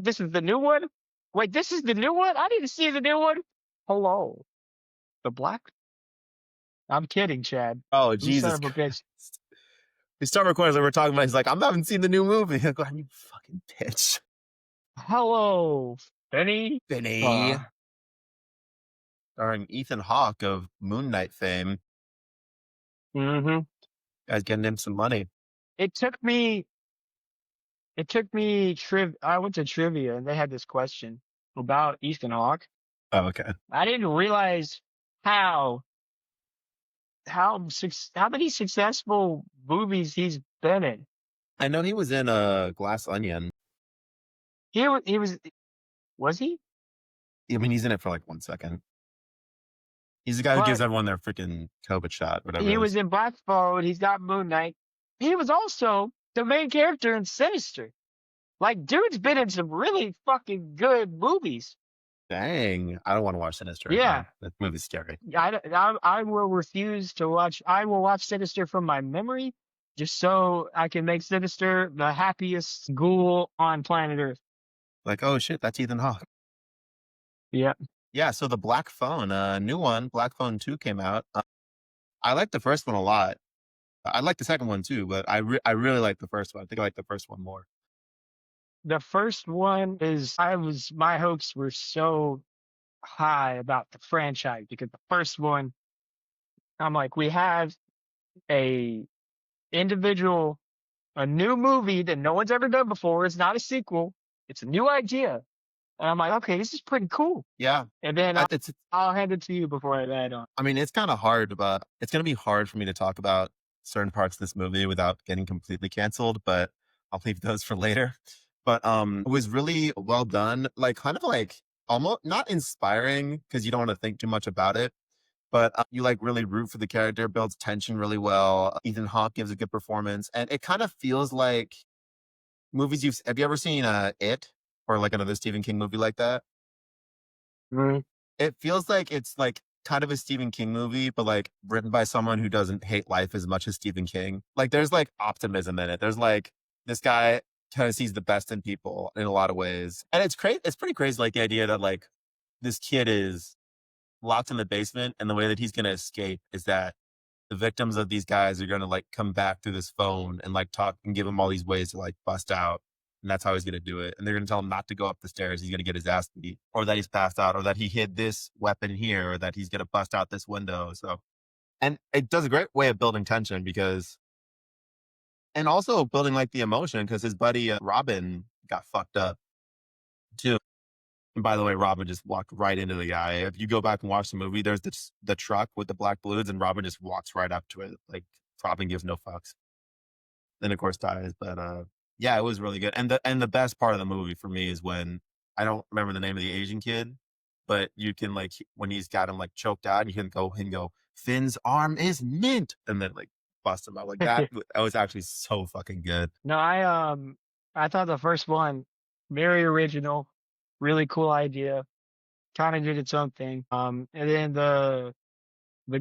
this is the new one? Wait, this is the new one? I need to see the new one. Hello. The black? I'm kidding, Chad. Oh, You son Jesus of a bitch. Christ. We start recording, so we're talking about, he's like, I haven't seen the new movie. I go, you fucking bitch. Hello, Benny. Benny. Starring Ethan Hawke of Moon Knight fame. Mm-hmm. Guys getting him some money. I went to trivia and they had this question about Ethan Hawke. Oh, okay. I didn't realize how many successful movies he's been in. I know he was in Glass Onion. He was he? I mean, he's in it for like 1 second. He's the guy who gives everyone their freaking COVID shot, whatever. He was in Black Phone. He's got Moon Knight. He was also the main character in Sinister. Like, dude's been in some really fucking good movies. Dang, I don't want to watch Sinister. Yeah, that movie's scary. I will refuse to watch. I will watch Sinister from my memory, just so I can make Sinister the happiest ghoul on planet Earth. Like, oh shit, that's Ethan Hawke. Yeah. Yeah. So the Black Phone, new one, Black Phone 2 came out. I like the first one a lot. I like the second one too, but I really like the first one. I think I like the first one more. The first one my hopes were so high about the franchise because the first one, I'm like, we have a new movie that no one's ever done before. It's not a sequel. It's a new idea. And I'm like, okay, this is pretty cool. Yeah. And then I'll hand it to you before I add on. I mean, it's kind of hard, but it's going to be hard for me to talk about certain parts of this movie without getting completely canceled, but I'll leave those for later. But it was really well done, like kind of like almost not inspiring because you don't want to think too much about it, but you like really root for the character, builds tension really well. Ethan Hawke gives a good performance, and it kind of feels like movies have you ever seen It or like another Stephen King movie like that? Mm-hmm. It feels like it's like kind of a Stephen King movie, but like written by someone who doesn't hate life as much as Stephen King. Like there's like optimism in it. There's like this guy kind of sees the best in people in a lot of ways. And it's crazy. It's pretty crazy. Like the idea that like this kid is locked in the basement and the way that he's going to escape is that the victims of these guys are going to like come back through this phone and like talk and give him all these ways to like bust out. And that's how he's going to do it. And they're going to tell him not to go up the stairs. He's going to get his ass beat, or that he's passed out, or that he hid this weapon here, or that he's going to bust out this window. So, and it does a great way of building tension and also building like the emotion because his buddy Robin got fucked up too. And by the way, Robin just walked right into the guy. If you go back and watch the movie, there's the truck with the black balloons, and Robin just walks right up to it. Like Robin gives no fucks. Then of course dies, but yeah, it was really good. And the best part of the movie for me is when I don't remember the name of the Asian kid, but you can like when he's got him like choked out, you can go and go, Finn's arm is mint, and then like bust him out like that. That was actually so fucking good. No, I thought the first one very original, really cool idea, kind of did its own thing. And then the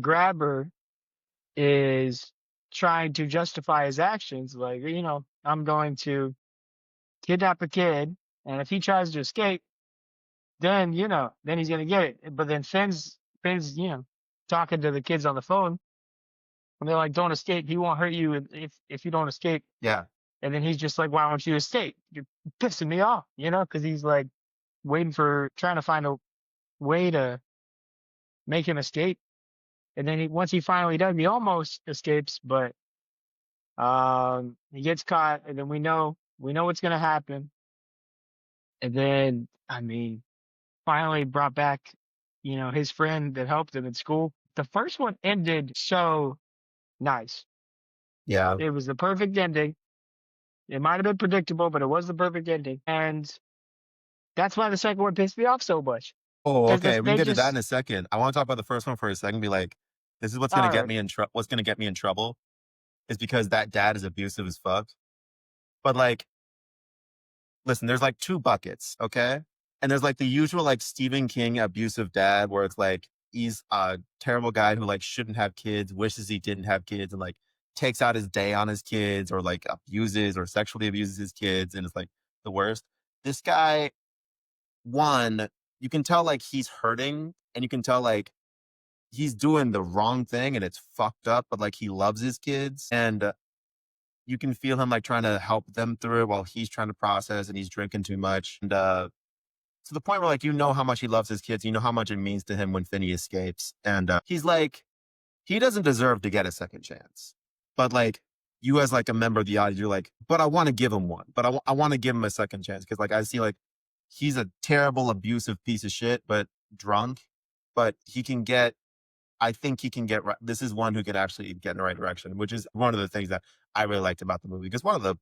grabber is trying to justify his actions, like, I'm going to kidnap a kid, and if he tries to escape, then then he's gonna get it. But then Finn's talking to the kids on the phone, and they're like, "Don't escape. He won't hurt you if you don't escape." Yeah. And then he's just like, "Why won't you escape? You're pissing me off," because he's like trying to find a way to make him escape. And then once he finally does, he almost escapes, but he gets caught, and then we know what's gonna happen. And then, I mean, finally brought back, his friend that helped him in school. The first one ended so nice. Yeah. It was the perfect ending. It might have been predictable, but it was the perfect ending. And that's why the second one pissed me off so much. Oh, okay. We can get to that in a second. I want to talk about the first one for a second. Be like, this is what's going to get me in trouble. What's going to get me in trouble is because that dad is abusive as fuck. But like, listen, there's like 2 buckets, okay? And there's like the usual like Stephen King abusive dad where it's like he's a terrible guy who like shouldn't have kids, wishes he didn't have kids, and like takes out his day on his kids, or like abuses or sexually abuses his kids, and it's like the worst. this guy, one, you can tell like he's hurting, and you can tell like he's doing the wrong thing and it's fucked up, but like he loves his kids, and you can feel him like trying to help them through it while he's trying to process, and he's drinking too much, and to the point where like you know how much he loves his kids, you know how much it means to him when Finney escapes, and he's like he doesn't deserve to get a second chance, but like you as like a member of the audience, you're like, but I want to give him one, but I want to give him a second chance because like I see like he's a terrible abusive piece of shit, but drunk, but he can get I think he can get right. This is one who can actually get in the right direction, which is one of the things that I really liked about the movie. Because one of the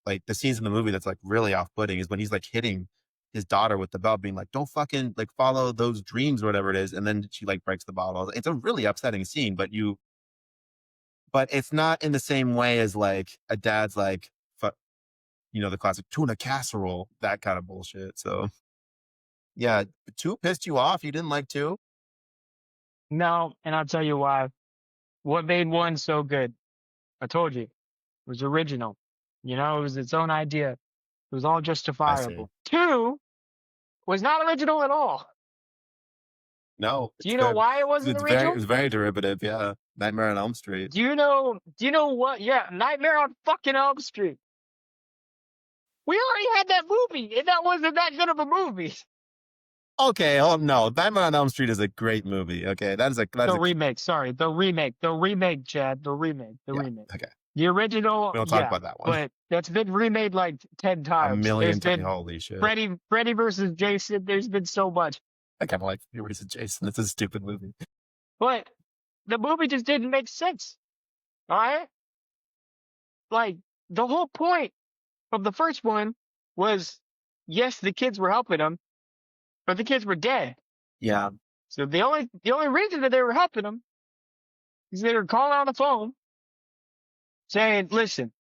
like the scenes in the movie that's like really off putting is when he's like hitting his daughter with the belt, being like, "Don't fucking like follow those dreams or whatever it is," and then she like breaks the bottle. It's a really upsetting scene, but it's not in the same way as like a dad's like, the classic tuna casserole, that kind of bullshit. So yeah, two pissed you off. You didn't like two. No, and I'll tell you why. What made one so good? I told you, it was original. It was its own idea. It was all I see. justifiable. Two was not original at all. No, Do it's you know good. why it wasn't It original? was very derivative, yeah. Nightmare on Elm Street. Do you know what? Yeah, Nightmare on fucking Elm Street. We already had that movie, and that wasn't that good of a movie. Okay, oh no, Nightmare on Elm Street is a great movie. Okay, The remake, sorry, the remake, Chad, the yeah, remake. okay. The original, We don't talk yeah, about that one. but that's been remade like 10 A times. There's million times. been Holy shit. Freddy versus Jason. There's been so much, I kind of like Furious Jason. It's a stupid movie. but the movie just didn't make sense. All right, like the whole point of the first one was, yes, the kids were helping them, but the kids were dead. Yeah. So the only reason that they were helping them is they were calling on the phone saying, "Listen,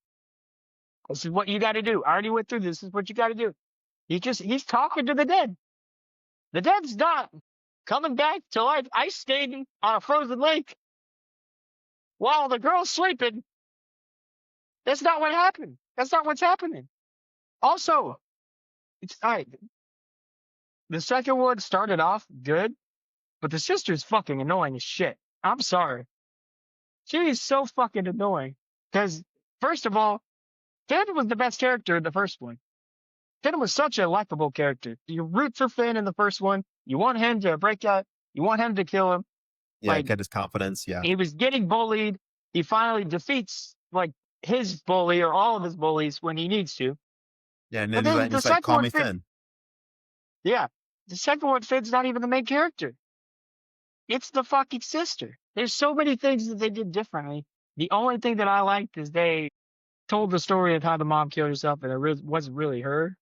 this is what you got to do. I already went through this. This is what you got to do." He's talking to the dead. The dead's not coming back to life, ice skating on a frozen lake while the girl's sleeping. That's not what happened. That's not what's happening. Also, it's all right. The second one started off good, but the sister's fucking annoying as shit. I'm sorry. She is so fucking annoying. Because, first of all, Finn was the best character in the first one. Finn was such a likable character. You root for Finn in the first one. You want him to break out. You want him to kill him. Yeah, Like, get his confidence. Yeah. he was getting bullied. He finally defeats, like, his bully or all of his bullies when he needs to. Yeah, and But then then the he's like, second call one, me Finn, Finn. yeah, the second one, Finn's not even the main character. It's the fucking sister. There's so many things that they did differently. The only thing that I liked is they told the story of how the mom killed herself, and wasn't really her,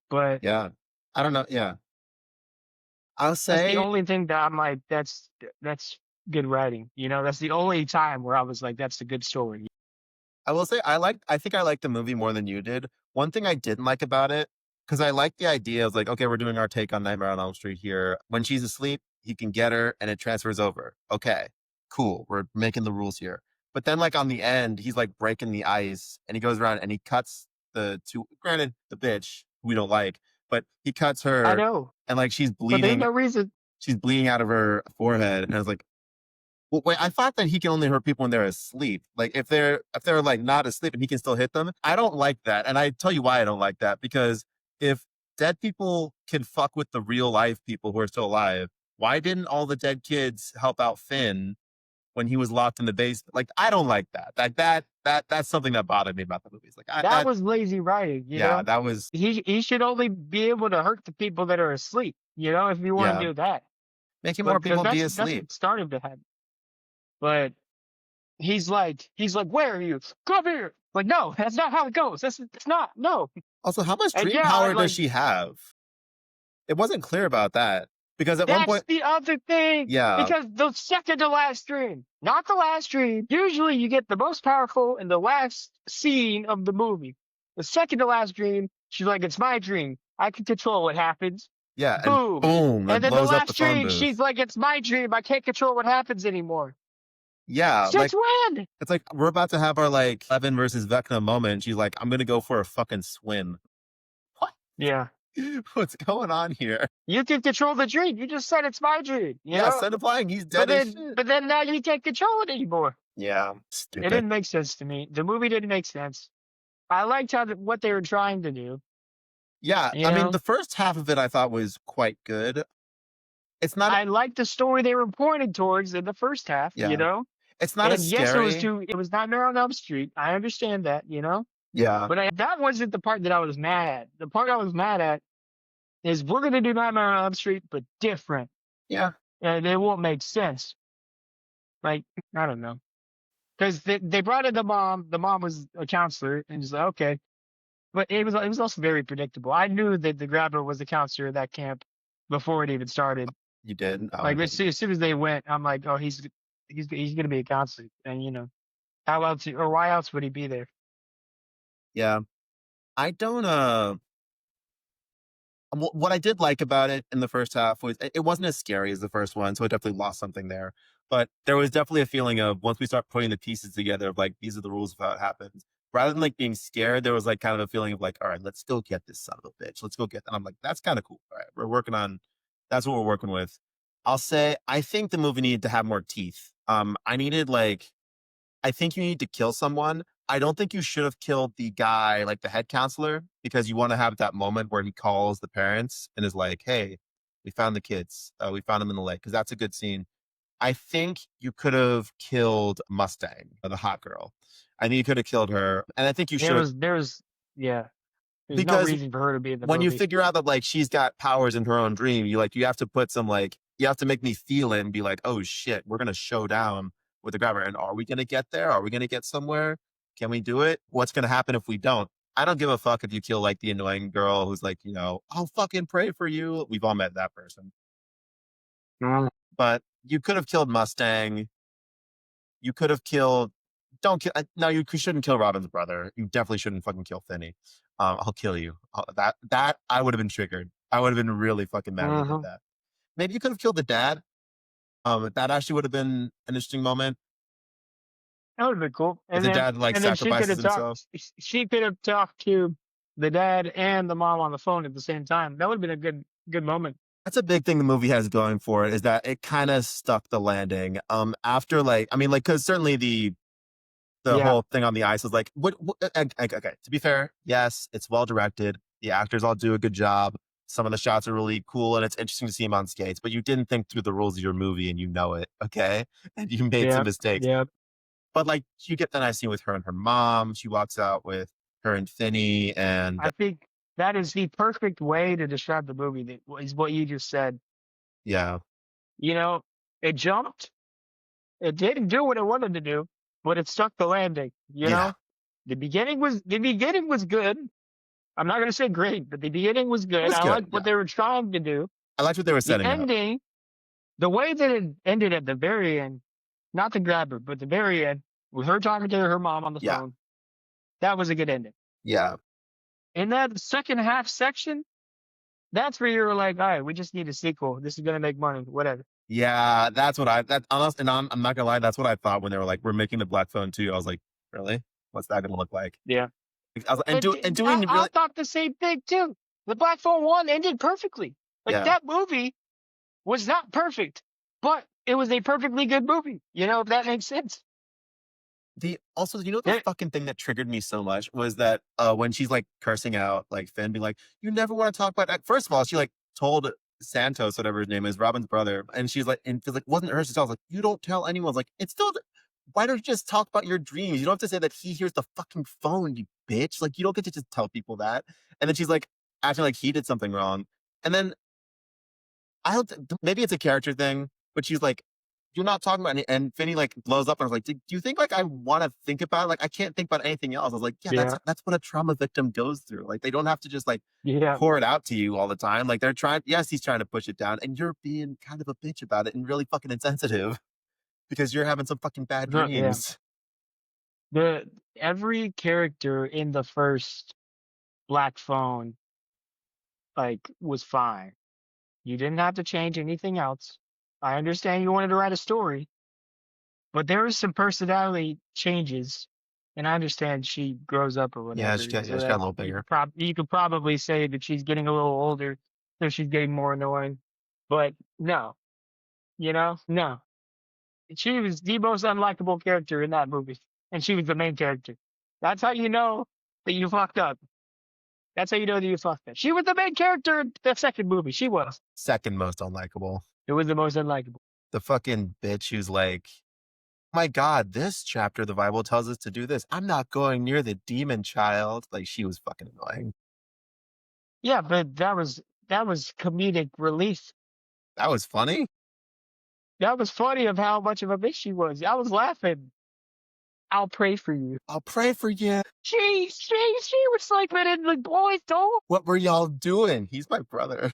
But Yeah. I don't know. Yeah. I'll that's the say only thing that I'm like, that's good writing. That's the only time where I was like, that's a good story. I will say I think I liked the movie more than you did. One thing I didn't like about it, because I like the idea of like, okay, we're doing our take on Nightmare on Elm Street here. When she's asleep, he can get her and it transfers over. Okay, cool. We're making the rules here. But then like on the end, he's like breaking the ice and he goes around and he cuts the two, granted, the bitch we don't like, but he cuts I her know, and like but there's no reason. she's bleeding out of her forehead. And I was like, well, wait, I thought that he can only hurt people when they're asleep. Like if they're like not asleep and he can still hit them. I don't like that. And I tell you why I don't like that. Because if dead people can fuck with the real life people who are still alive, why didn't all the dead kids help out Finn when he was locked in the basement? Like I don't like that. Like that's something that bothered me about the movies. Like That was lazy writing. yeah, that was He should only be able to hurt the people that are asleep. If you want to yeah. do that, Making but more because people be that's asleep. what started to happen. But he's like, where are you? Come here. Like, no, that's not how it goes. It's not. No. Also, how much And dream yeah, power I'm does like, she have? It wasn't clear about that. Because at one that's point, the other thing. yeah, Because the second to last dream, not the last dream. Usually you get the most powerful in the last scene of the movie. The second to last dream, she's like, it's my dream. I can control what happens. yeah, and Boom. boom, And that then the blows up the last phone dream, booth. she's like, it's my dream. I can't control what happens anymore. Yeah, Since like when? it's like we're about to have our like Evan versus Vecna moment. And she's like, I'm gonna go for a fucking swim. What? Yeah. What's going on here? You can control the dream. You just said it's my dream, you Yeah, know? send him flying. He's But dead as then, shit. but then now you can't control it anymore. Yeah, It stupid. didn't make sense to me. The movie didn't make sense. I liked what they were trying to do, Yeah, you I mean, the know? first half of it I thought was quite good. It's not, I liked the story they were pointing towards in the first half, you yeah, know? it's not as And yes, scary. it was Nightmare on Elm Street. I understand that, you know? Yeah, But that wasn't the part that I was mad at. The part I was mad at is we're going to do Nightmare on Elm Street, but different. yeah, And it won't make sense. Like, I don't know. Because they brought in the mom. The mom was a counselor, and just like, okay. But it was also very predictable. I knew that the grabber was the counselor at that camp before it even started. you did. Oh, I Like didn't. as soon as they went, I'm like, oh, he's gonna be a counselor, and how else or why else would he be there? Yeah, I don't. What I did like about it in the first half was it wasn't as scary as the first one, so it definitely lost something there. But there was definitely a feeling of once we start putting the pieces together of like these are the rules of how it happens. Rather than like being scared, there was like kind of a feeling of like, all right, let's go get this son of a bitch. Let's go get that. I'm like, that's kind of cool. All right, we're working on that's what we're working with. I'll say I think the movie needed to have more teeth. I needed like I think you need to kill someone. I don't think you should have killed the guy, like the head counselor, because you want to have that moment where he calls the parents and is like, "Hey, we found the kids. We found them in the lake." Because that's a good scene. I think you could have killed Mustang, the hot girl. I think you could have killed her, and I think you should have There was yeah. There's no because reason for her to be in the when you movie. figure out that like she's got powers in her own dream, you have to put some like you have to make me feel it and be like, oh shit, we're gonna show down with the grabber. And are we gonna get there? Are we gonna get somewhere? Can we do it? What's gonna happen if we don't? I don't give a fuck if you kill like the annoying girl who's like, I'll fucking pray for you. We've all met that person. Mm. But you could have killed Mustang. You could have killed. Don't kill. No, you shouldn't kill Robin's brother. You definitely shouldn't fucking kill Finney. I'll kill you. That I would have been triggered. I would have been really fucking mad when he did Mhm. that. Maybe you could have killed the dad. That actually would have been an interesting moment That would have been cool. if the dad like And then sacrifices himself. she could have talked to the dad and the mom on the phone at the same time. That would have been a good moment. That's a big thing the movie has going for it is that it kind of stuck the landing. After like I mean like because certainly the Yeah. whole thing on the ice is like okay, to be fair, yes, it's well directed, the actors all do a good job, some of the shots are really cool and it's interesting to see him on skates, but you didn't think through the rules of your movie and you know it, okay, and you made some Yeah. mistakes. Yeah. But like you get the nice scene with her and her mom, she walks out with her and Finney, and I think that is the perfect way to describe the movie. That is what you just said. yeah, You know, it jumped. It didn't do what it wanted to do, but it stuck the landing. You yeah, know, the beginning was good. I'm not gonna say great, but the beginning was it good. was I good, liked yeah, what they were trying to do. I liked what they were The setting up. ending, the way that it ended at the very end, not the grabber, but the very end, with her talking to her mom on the Yeah, phone, that was a good ending. yeah, In that second half section, that's where you're like, all right, we just need a sequel. This is gonna make money, whatever. yeah, that's what that honest, and I'm not gonna lie, that's what I thought when they were like, we're making the black phone too. I was like, really, what's that gonna look like? Yeah. I was, and doing I really, thought the same thing too. The Black Phone One ended perfectly. Like yeah. that movie was not perfect, but it was a perfectly good movie. If that makes sense. The also, the There, fucking thing that triggered me so much was that when she's like cursing out like Finn, being like, "You never want to talk about that." First of all, she like told Santos, whatever his name is, Robin's brother, and she's like, and feels like wasn't hers to tell. I was like, "You don't tell anyone." I was like, "It's still. Why don't you just talk about your dreams? You don't have to say that he hears the fucking phone, you bitch. Like you don't get to just tell people that." And then she's like acting like he did something wrong, and then I don't. Maybe it's a character thing, but she's like, "You're not talking about." And Finney like blows up, and I was like, "Do you think like I want to think about it? Like I can't think about anything else." I was like, "Yeah, that's yeah, that's what a trauma victim goes through. Like they don't have to just like yeah, pour it out to you all the time. Like they're trying. Yes, he's trying to push it down, and you're being kind of a bitch about it and really fucking insensitive because you're having some fucking bad yeah. dreams." The every character in the first Black Phone was fine. You didn't have to change anything else. I understand you wanted to write a story, but there was some personality changes and I understand she grows up or Yeah, whatever, she so got a that little bigger. you could probably say that she's getting a little older, so she's getting more annoying. But no, no. She was the most unlikable character in that movie, and she was the main character. That's how you know that you fucked up. That's how you know that you fucked up. She was the main character in the second movie. She was. Second most unlikable. It was the most unlikable. The fucking bitch who's like, my God, this chapter of the Bible tells us to do this. I'm not going near the demon child. Like, she was fucking annoying. Yeah, but that was comedic relief. That was funny. That was funny of how much of a bitch she was. I was laughing. I'll pray for you. I'll pray for you. She was sleeping in the boys' door. What were y'all doing? He's my brother.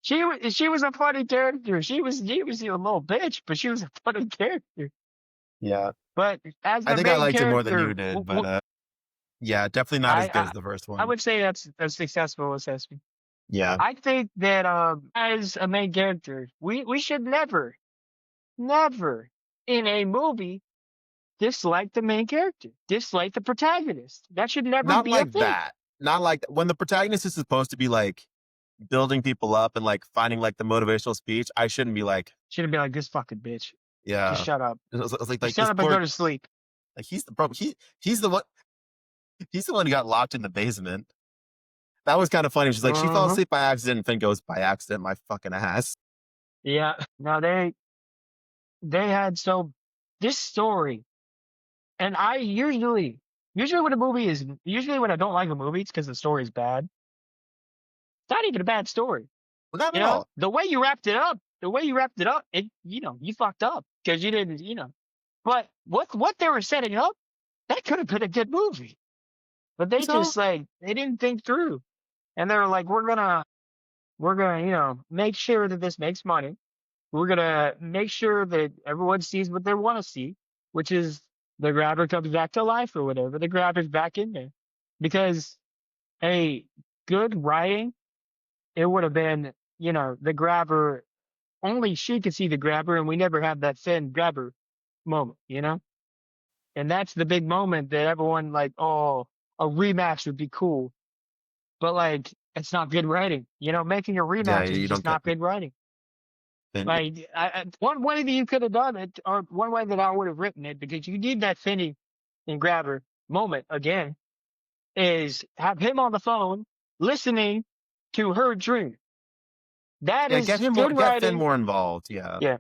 She was a funny character. She was a little bitch, but she was a funny character. Yeah. But as I the think I main liked it more than character, you did, but yeah, definitely not as good as the first I one. would say that's a successful assessment. Yeah. I think that as a main character, we should never in a movie dislike the main character, dislike the protagonist. That should never Not be a like thing. that. Not like when the protagonist is supposed to be like building people up and like finding like the motivational speech. I shouldn't be like, Shouldn't be like this fucking bitch. Just yeah. shut up. I was like Just shut this up and poor, go to sleep. like he's the problem. He's the one. He's the one who got locked in the basement. That was kind of funny. She's like, she fell Uh-huh. asleep by accident. And Finn goes, by accident, my fucking ass. Yeah. No, they had so this story, and I usually when a movie is usually when I don't like a movie, it's because the story is bad. It's not even a bad story. Well, not at all. The way you wrapped it up, you fucked up because you didn't. But what they were setting up, that could have been a good movie. But they So just like they didn't think through, and they were like, we're gonna make sure that this makes money. We're gonna make sure that everyone sees what they want to see, which is the grabber comes back to life or whatever. The grabber's back in there because a good writing, it would have been the grabber. Only she could see the grabber, and we never have that Finn grabber moment. And that's the big moment that everyone like, oh, a rematch would be cool. But like, it's not good writing. Making a yeah, rematch is you just don't get not good writing. Finn. Like, one way that you could have done it, or one way that I would have written it, because you need that Finney and Grabber moment again, is have him on the phone listening to her dream. That Yeah, get is him more, good get Finn writing. more involved. Yeah, Yeah,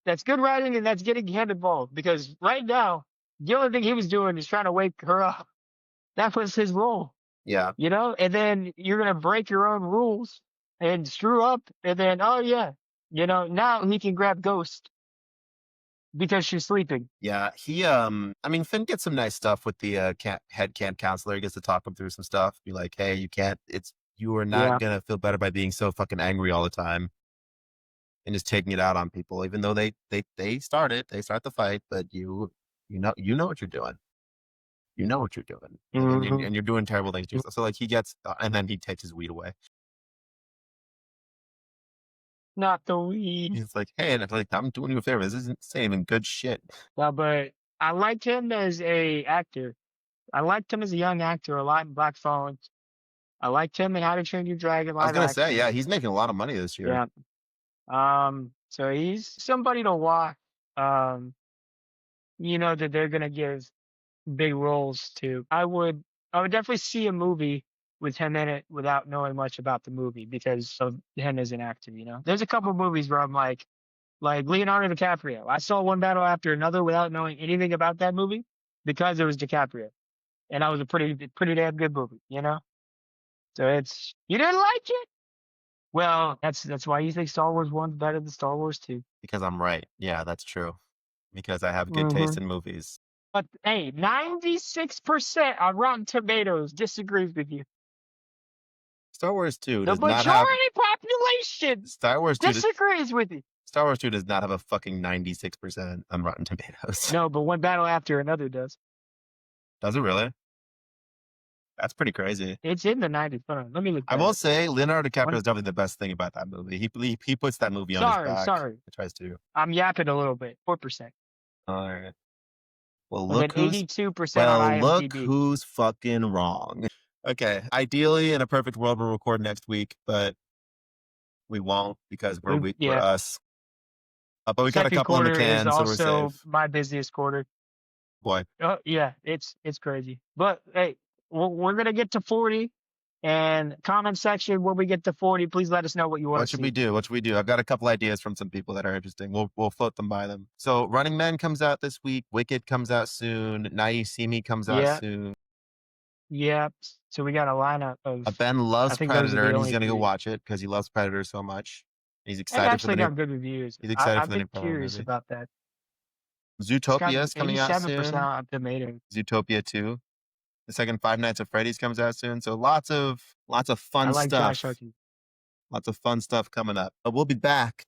that's good writing, and that's getting him involved. Because right now, the only thing he was doing is trying to wake her up. That was his role. yeah, And then you're gonna break your own rules and screw up, and then oh yeah, now he can grab Ghost because she's sleeping. yeah. I mean, Finn gets some nice stuff with the head camp counselor. He gets to talk him through some stuff. Be like, hey, you are not Yeah. gonna feel better by being so fucking angry all the time and just taking it out on people, even though they start the fight, but you know what you're doing. You know what you're doing, Hmm. and you're doing terrible things to yourself. So like he gets, and then he takes his weed away. Not the weed. He's like, hey, and I'm like, I'm doing you a favor. This isn't saying good shit. No, but I liked him as a actor. I liked him as a young actor a lot in Black Phone. I liked him in How to Train Your Dragon I was live gonna say, action. yeah, he's making a lot of money this year. Yeah. So he's somebody to watch. Um, that they're gonna give big roles to. I would definitely see a movie with him in it without knowing much about the movie because of him as an actor. There's a couple movies where I'm like Leonardo DiCaprio. I saw one battle after another without knowing anything about that movie because it was DiCaprio, and that was a pretty damn good movie. So it's you didn't like it. Well, that's why you think Star Wars One's better than Star Wars Two. Because I'm right. Yeah, that's true. Because I have good taste Hmm. in movies. But hey, 96% on Rotten Tomatoes disagrees with you. Star Wars 2 The does not have majority population Star Wars 2 disagrees with you. Star Wars 2 does not have a fucking 96% on Rotten Tomatoes. No, but one battle after another does. Does it really? That's pretty crazy. It's in the 90s. Hold on, let me look I that will up. say Leonardo DiCaprio One, is definitely the best thing about that movie. He puts that movie on his sorry, back. sorry. He tries to. I'm yapping a little bit. 4%. All right. Well, with an look who's 82% on well, look IMDb. who's fucking wrong. Okay, ideally in a perfect world we'll record next week, but we won't because we're Yeah. us. But we got a Second couple in the quarter is can, so we're also safe. my busiest quarter. Boy, Oh yeah, it's crazy. But hey, we're gonna get to 40, and comment section when we get to 40, please let us know what you want what to should we see. do? What should we do? I've got a couple ideas from some people that are interesting. We'll float them by them. So Running Man comes out this week. Wicked comes out soon. Now You See Me comes out Yeah, soon. yeah. So we got a lineup of, Ben I loves think those are Predator the and he's only gonna go three. watch it because he loves Predator so much. He's It excited for the actually new. got good reviews. He's excited for I've the new been Predator curious movie. about that. It's got Zootopia an is coming out 87% soon. on Tomatoes. Zootopia 2. The second Five Nights at Freddy's comes out soon. So lots of I fun like Josh stuff. Hutcherson. Lots of fun stuff coming up. But we'll be back